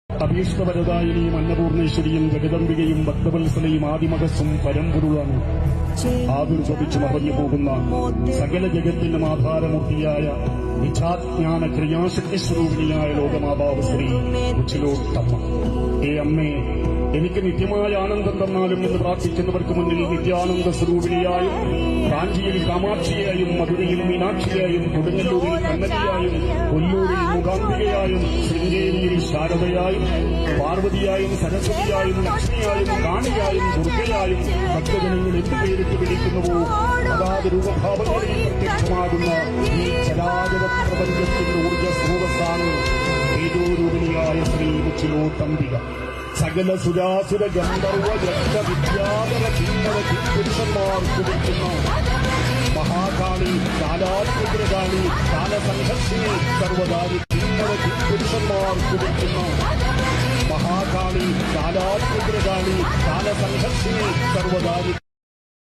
അഭീഷ്ടവരദായിനിയും അന്നപൂർണേശ്വരിയും ജഗദംബികയും ഭക്തവത്സലയും ആദിമകസ്സും പരമ്പൊരുളാണ്. ആവിർഭവിച്ചു മറഞ്ഞു പോകുന്ന സകല ജഗത്തിനും ആധാരമൂർത്തിയായ വിചാജ്ഞാന ക്രിയാശക്തി സ്വരൂപിണിയായ ലോകമാതാവ് ശ്രീ ഉച്ചിലോട്ടമ്മ. ഏ അമ്മേ, എനിക്ക് നിത്യമായ ആനന്ദം തന്നാലും എന്ന് പ്രാർത്ഥിക്കുന്നവർക്ക് മുന്നിൽ നിത്യാനന്ദ സ്വരൂപിണിയായും കാഞ്ചിയിൽ കാമാക്ഷിയായും മധുരയിൽ മീനാക്ഷിയായും കൊടുങ്ങല്ലൂരിൽ കണ്ണകിയായും കൊല്ലൂരിൽ മുഖാംബികയായും ശൃംഗേരിയിൽ ശാരദയായും പാർവതിയായും സരസ്വതിയായും ലക്ഷ്മിയായും കാണിയായും ദുർഗയായും ഭക്തജനങ്ങൾ എന്ത് പേരിട്ട് വിളിക്കുന്നുവോ അതാത് രൂപഭാവങ്ങളിൽ പ്രത്യക്ഷമാകുന്ന ഈ ചരാചര പ്രപഞ്ചത്തിന്റെ ഊർജ്ജ സ്രോതസ്സാണ് തേജോരൂപിണിയായ ശ്രീ ഉച്ചിലോട്ടംബിക. സകല സുരാസുര ഗന്ധർവ രക്ത വിദ്യാധര കിന്നര പുരുഷന്മാർ കുടിക്കുന്ന മഹാകാളി, കാലാത്മഗ്രകാളി, കാലസംഘർഷിണി, സർവകാലി കിന്നര പുരുഷന്മാർ കുടിക്കുന്ന മഹാകാളി, കാലാത്മഗ്രകാളി, കാലസംഘർഷിണി, സർവകാലി